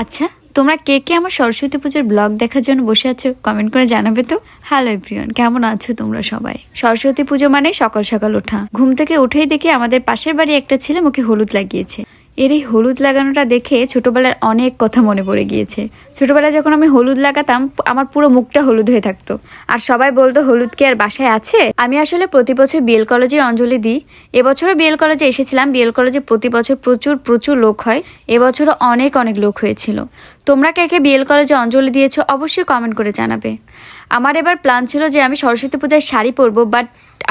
আচ্ছা, তোমরা কে কে আমার সরস্বতী পুজোর ব্লগ দেখার জন্য বসে আছো কমেন্ট করে জানাবে তো। হ্যালো এভরিওয়ান, কেমন আছো তোমরা সবাই? সরস্বতী পুজো মানে সকাল সকাল ওঠা। ঘুম থেকে উঠেই দেখি আমাদের পাশের বাড়ি একটা ছেলে মুখে হলুদ লাগিয়েছে। এর এই হলুদ লাগানোটা দেখে ছোটবেলার অনেক কথা মনে পড়ে গিয়েছে। ছোটবেলায় যখন আমি হলুদ লাগাতাম আমার পুরো মুখটা হলুদ হয়ে থাকতো, আর সবাই বলতো হলুদ কি আর বাসায় আছে। আমি আসলে প্রতি বছর বিএল কলেজে অঞ্জলি দিই। এবছরও বিএল কলেজে এসেছিলাম। বিএল কলেজে প্রতি বছর প্রচুর লোক হয়। এবছরও অনেক লোক হয়েছিল। তোমরা কে কে বিএল কলেজে অঞ্জলি দিয়েছো অবশ্যই কমেন্ট করে জানাবে। আমার এবার প্ল্যান ছিল যে আমি সরস্বতী পূজায় শাড়ি পরবো, বাট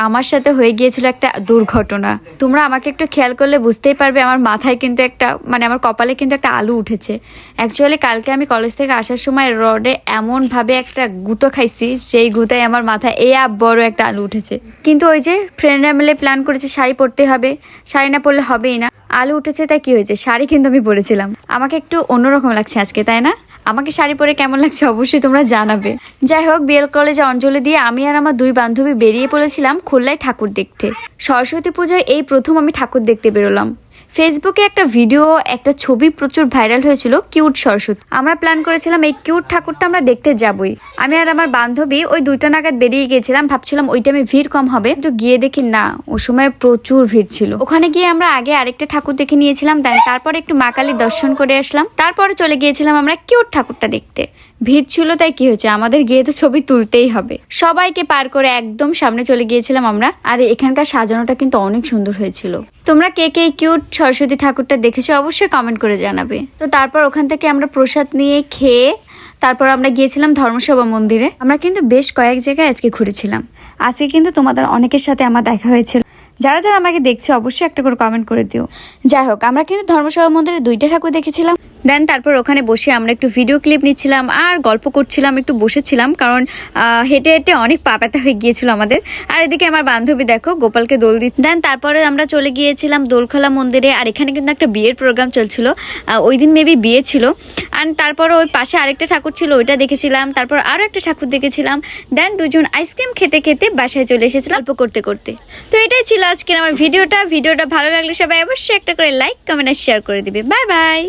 আমার সাথে হয়ে গিয়েছিল একটা দুর্ঘটনা। তোমরা আমাকে একটু খেয়াল করলে বুঝতেই পারবে আমার মাথায় কিন্তু একটা আমার কপালে কিন্তু একটা আলু উঠেছে। অ্যাকচুয়ালি কালকে আমি কলেজ থেকে আসার সময় রোডে এমনভাবে একটা গুঁতো খাইছি, সেই গুঁতায় আমার মাথায় বড় একটা আলু উঠেছে। কিন্তু ওই যে ফ্রেন্ডরা মিলে প্ল্যান করেছে শাড়ি পরতে হবে, শাড়ি না পরলে হবেই না। আলু উঠেছে তাই কি হয়েছে, শাড়ি কিন্তু আমি পরেছিলাম। আমাকে একটু অন্যরকম লাগছে আজকে, তাই না? আমাকে শাড়ি পরে কেমন লাগছে অবশ্যই তোমরা জানাবে। যাই হোক, বিএল কলেজে অঞ্জলি দিয়ে আমি আর আমার দুই বান্ধবী বেরিয়ে পড়েছিলাম খুলনায় ঠাকুর দেখতে। সরস্বতী পুজোয় এই প্রথম আমি ঠাকুর দেখতে বেরোলাম। ফেসবুকে একটা ভিডিও, একটা ছবি প্রচুর ভাইরাল হয়েছিল, কিউট সরস্বতী। আমরা প্ল্যান করেছিলাম এই কিউট ঠাকুরটা আমরা দেখতে যাবই। আমি আর আমার বান্ধবী ওই 2টা নাগাদ বেরিয়ে গিয়েছিলাম, ভাবছিলাম ওই টাইমে ভিড় কম হবে, কিন্তু গিয়ে দেখি না, ও সময় প্রচুর ভিড় ছিল। ওখানে গিয়ে আমরা আগে আরেকটা ঠাকুর দেখে নিয়েছিলাম, তারপরে একটু মা কালীর দর্শন করে আসলাম। তারপরে চলে গিয়েছিলাম আমরা কিউট ঠাকুরটা দেখতে। ভিড় ছিল তাই কি হয়েছে, আমাদের গিয়ে তো ছবি তুলতেই হবে। সবাইকে পার করে একদম সামনে চলে গিয়েছিলাম আমরা। আর এখানকার সাজানোটা কিন্তু অনেক সুন্দর হয়েছিল। তোমরা কে কে কিউট সরস্বতী ঠাকুরটা দেখেছো অবশ্যই কমেন্ট করে জানাবে। তো তারপর ওখান থেকে আমরা প্রসাদ নিয়ে খেয়ে তারপর আমরা গিয়েছিলাম ধর্মসভা মন্দিরে। আমরা কিন্তু বেশ কয়েক জায়গায় আজকে ঘুরেছিলাম। আজকে কিন্তু তোমাদের অনেকের সাথে আমার দেখা হয়েছিল। যারা যারা আমাকে দেখছো অবশ্যই একটা করে কমেন্ট করে দিও। যাই হোক, আমরা কিন্তু ধর্মসভা মন্দিরে 2টা ঠাকুর দেখেছিলাম। দেন তারপর ওখানে বসে আমরা একটু ভিডিও ক্লিপ নিচ্ছিলাম আর গল্প করছিলাম, একটু বসেছিলাম, কারণ হেঁটে হেঁটে অনেক পা ব্যথা হয়ে গিয়েছিল আমাদের। আর এদিকে আমার বান্ধবী দেখো গোপালকে দোল দিচ্ছে। দেন তারপরে আমরা চলে গিয়েছিলাম দোলখোলা মন্দিরে। আর এখানে কিন্তু একটা বিয়ের প্রোগ্রাম চলছিল, ওই দিন মেবি বিয়ে ছিল। আর তারপর ওই পাশে আরেকটা ঠাকুর ছিল, ওইটা দেখেছিলাম। তারপর আরও একটা ঠাকুর দেখেছিলাম। দেন দুজন আইসক্রিম খেতে খেতে বাসায় চলে এসেছিলাম গল্প করতে করতে। তো এটাই ছিল আজকের আমার ভিডিওটা ভালো লাগলে সবাই অবশ্যই একটা করে লাইক, কমেন্ট আর শেয়ার করে দিবে। Bye bye.